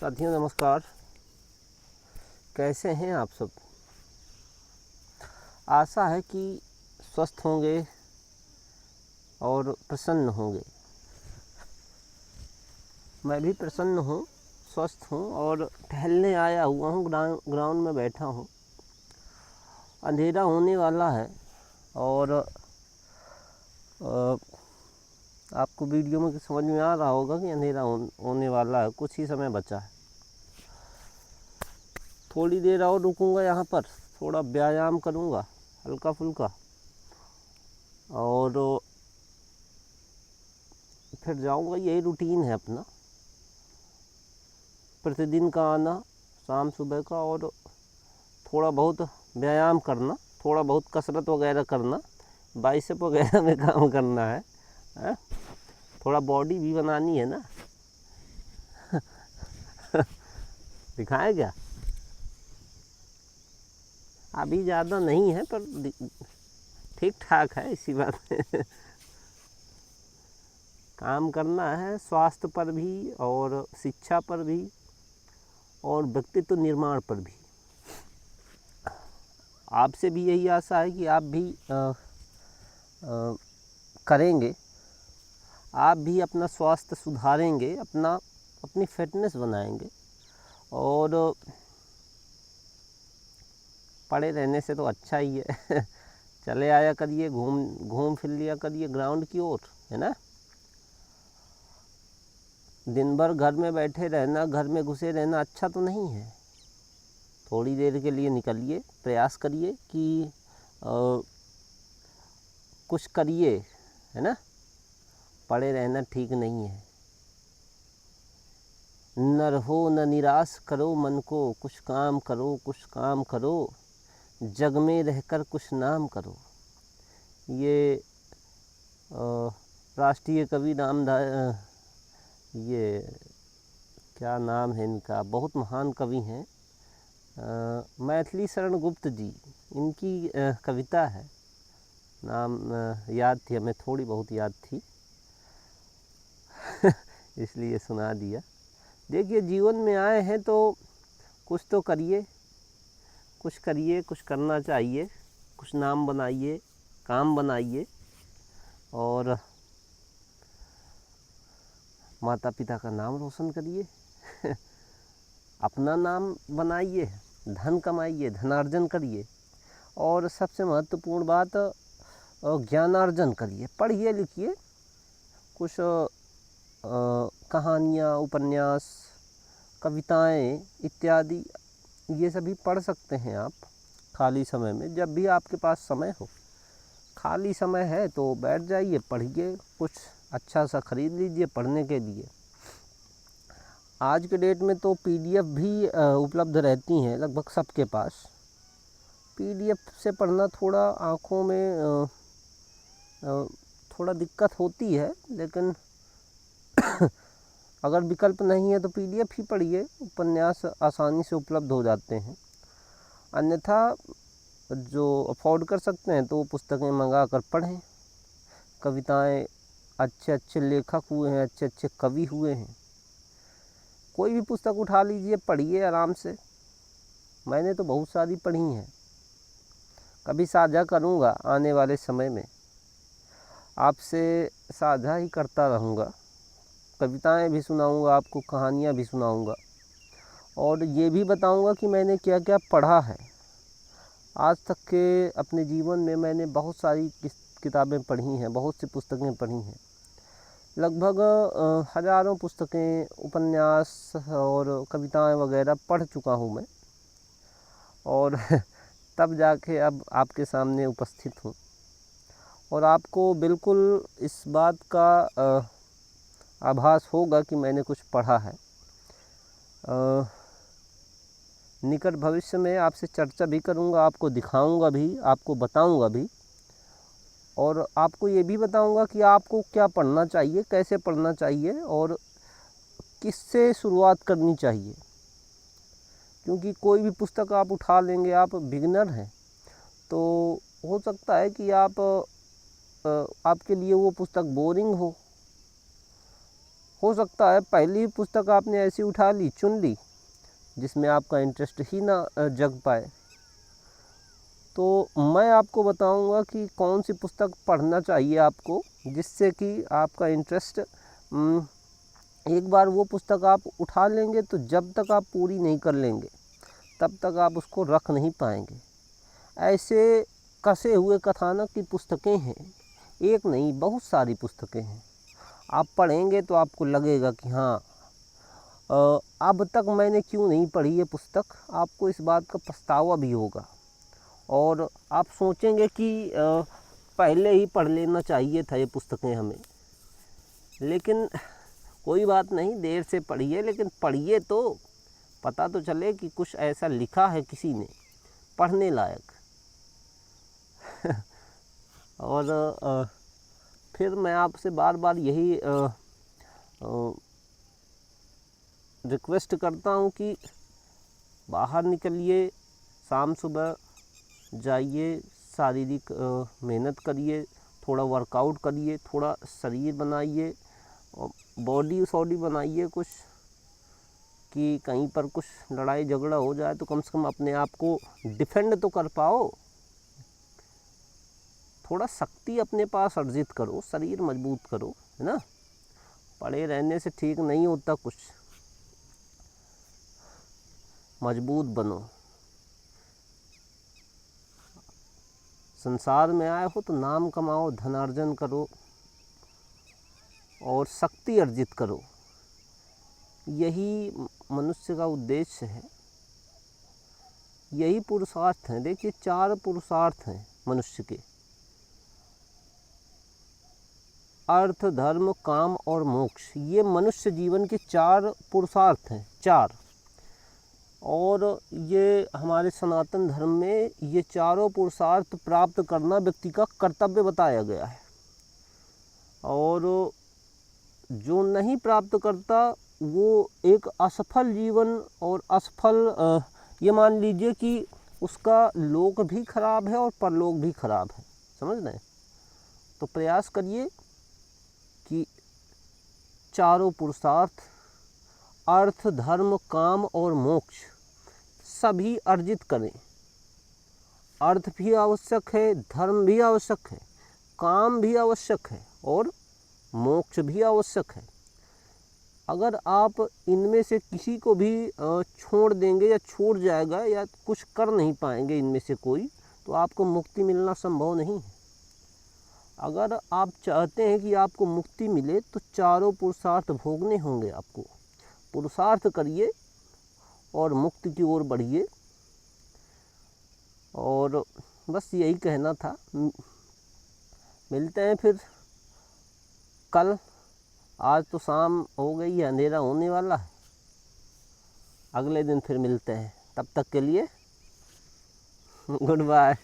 साथियों नमस्कार। कैसे हैं आप सब? आशा है कि स्वस्थ होंगे और प्रसन्न होंगे। मैं भी प्रसन्न हूँ, स्वस्थ हूँ और टहलने आया हुआ हूँ। ग्राउंड में बैठा हूँ। अंधेरा होने वाला है और आपको वीडियो में समझ में आ रहा होगा कि अंधेरा होने वाला है। कुछ ही समय बचा है। थोड़ी देर और रुकूंगा यहाँ पर, थोड़ा व्यायाम करूँगा हल्का फुल्का और फिर जाऊँगा। यही रूटीन है अपना, प्रतिदिन का आना शाम सुबह का और थोड़ा बहुत व्यायाम करना, थोड़ा बहुत कसरत वगैरह करना, बाइसेप वगैरह में काम करना है? थोड़ा बॉडी भी बनानी है ना। दिखाएं क्या? अभी ज़्यादा नहीं है पर ठीक ठाक है, इसी बात में। काम करना है स्वास्थ्य पर भी और शिक्षा पर भी और व्यक्तित्व निर्माण पर भी। आपसे भी यही आशा है कि आप भी करेंगे, आप भी अपना स्वास्थ्य सुधारेंगे, अपनी फिटनेस बनाएंगे। और पड़े रहने से तो अच्छा ही है। चले आया करिए, घूम फिर लिया करिए ग्राउंड की ओर, है ना। दिन भर घर में बैठे रहना, घर में घुसे रहना अच्छा तो नहीं है। थोड़ी देर के लिए निकलिए, प्रयास करिए कि कुछ करिए, है ना। पड़े रहना ठीक नहीं है। न रहो न निराश करो मन को, कुछ काम करो, कुछ काम करो, जग में रहकर कुछ नाम करो। ये राष्ट्रीय कवि ये क्या नाम है इनका, बहुत महान कवि हैं, मैथिली शरण गुप्त जी, इनकी कविता है। नाम याद थी हमें, थोड़ी बहुत याद थी। इसलिए सुना दिया। देखिए, जीवन में आए हैं तो कुछ तो करिए, कुछ करना चाहिए, कुछ नाम बनाइए, काम बनाइए और माता पिता का नाम रोशन करिए। अपना नाम बनाइए, धन कमाइए, धनार्जन करिए और सबसे महत्वपूर्ण बात ज्ञानार्जन करिए। पढ़िए लिखिए, कुछ कहानियाँ, उपन्यास, कविताएं इत्यादि ये सभी पढ़ सकते हैं आप खाली समय में। जब भी आपके पास समय हो, खाली समय है तो बैठ जाइए, पढ़िए। कुछ अच्छा सा खरीद लीजिए पढ़ने के लिए। आज के डेट में तो पीडीएफ भी उपलब्ध रहती हैं लगभग सबके पास। पीडीएफ से पढ़ना थोड़ा आँखों में थोड़ा दिक्कत होती है, लेकिन अगर विकल्प नहीं है तो पीडीएफ ही पढ़िए। उपन्यास आसानी से उपलब्ध हो जाते हैं। अन्यथा जो अफोर्ड कर सकते हैं तो वो पुस्तकें मंगा कर पढ़ें। कविताएं, अच्छे अच्छे लेखक हुए हैं, अच्छे अच्छे कवि हुए हैं। कोई भी पुस्तक उठा लीजिए, पढ़िए आराम से। मैंने तो बहुत सारी पढ़ी हैं, कभी साझा करूँगा आने वाले समय में, आपसे साझा ही करता रहूँगा। कविताएं भी सुनाऊँगा आपको, कहानियाँ भी सुनाऊँगा और ये भी बताऊँगा कि मैंने क्या क्या पढ़ा है। आज तक के अपने जीवन में मैंने बहुत सारी किताबें पढ़ी हैं, बहुत सी पुस्तकें पढ़ी हैं। लगभग हज़ारों पुस्तकें, उपन्यास और कविताएं वगैरह पढ़ चुका हूँ मैं और तब जाके अब आपके सामने उपस्थित हूँ। और आपको बिल्कुल इस बात का आभास होगा कि मैंने कुछ पढ़ा है। निकट भविष्य में आपसे चर्चा भी करूँगा, आपको दिखाऊँगा भी, आपको बताऊँगा भी और आपको ये भी बताऊँगा कि आपको क्या पढ़ना चाहिए, कैसे पढ़ना चाहिए और किससे शुरुआत करनी चाहिए। क्योंकि कोई भी पुस्तक आप उठा लेंगे, आप बिगिनर हैं तो हो सकता है कि आपके लिए वो पुस्तक बोरिंग हो हो सकता है पहली पुस्तक आपने ऐसी उठा ली, चुन ली, जिसमें आपका इंटरेस्ट ही ना जग पाए। तो मैं आपको बताऊंगा कि कौन सी पुस्तक पढ़ना चाहिए आपको, जिससे कि आपका इंटरेस्ट, एक बार वो पुस्तक आप उठा लेंगे तो जब तक आप पूरी नहीं कर लेंगे तब तक आप उसको रख नहीं पाएंगे। ऐसे कसे हुए कथानक की पुस्तकें हैं, एक नहीं बहुत सारी पुस्तकें हैं। आप पढ़ेंगे तो आपको लगेगा कि हाँ, अब तक मैंने क्यों नहीं पढ़ी ये पुस्तक। आपको इस बात का पछतावा भी होगा और आप सोचेंगे कि पहले ही पढ़ लेना चाहिए था ये पुस्तकें हमें। लेकिन कोई बात नहीं, देर से पढ़िए, लेकिन पढ़िए तो पता तो चले कि कुछ ऐसा लिखा है किसी ने पढ़ने लायक। और फिर मैं आपसे बार बार यही रिक्वेस्ट करता हूँ कि बाहर निकलिए, शाम सुबह जाइए, शारीरिक मेहनत करिए, थोड़ा वर्कआउट करिए, थोड़ा शरीर बनाइए और बॉडी बनाइए कुछ, कि कहीं पर कुछ लड़ाई झगड़ा हो जाए तो कम से कम अपने आप को डिफेंड तो कर पाओ। थोड़ा शक्ति अपने पास अर्जित करो, शरीर मजबूत करो, है ना। पड़े रहने से ठीक नहीं होता कुछ, मजबूत बनो। संसार में आए हो तो नाम कमाओ, धनार्जन करो और शक्ति अर्जित करो। यही मनुष्य का उद्देश्य है, यही पुरुषार्थ हैं। देखिए 4 पुरुषार्थ हैं मनुष्य के: अर्थ, धर्म, काम और मोक्ष। ये मनुष्य जीवन के 4 पुरुषार्थ हैं, 4। और ये हमारे सनातन धर्म में ये चारों पुरुषार्थ प्राप्त करना व्यक्ति का कर्तव्य बताया गया है। और जो नहीं प्राप्त करता वो एक असफल जीवन और असफल, ये मान लीजिए कि उसका लोक भी खराब है और परलोक भी खराब है, समझ रहे हैं। तो प्रयास करिए कि चारों पुरुषार्थ, अर्थ, धर्म, काम और मोक्ष सभी अर्जित करें। अर्थ भी आवश्यक है, धर्म भी आवश्यक है, काम भी आवश्यक है और मोक्ष भी आवश्यक है। अगर आप इनमें से किसी को भी छोड़ देंगे या छूट जाएगा या कुछ कर नहीं पाएंगे इनमें से कोई, तो आपको मुक्ति मिलना संभव नहीं है। अगर आप चाहते हैं कि आपको मुक्ति मिले तो चारों पुरुषार्थ भोगने होंगे आपको। पुरुषार्थ करिए और मुक्ति की ओर बढ़िए। और बस यही कहना था। मिलते हैं फिर कल। आज तो शाम हो गई है, अंधेरा होने वाला है। अगले दिन फिर मिलते हैं, तब तक के लिए गुड बाय।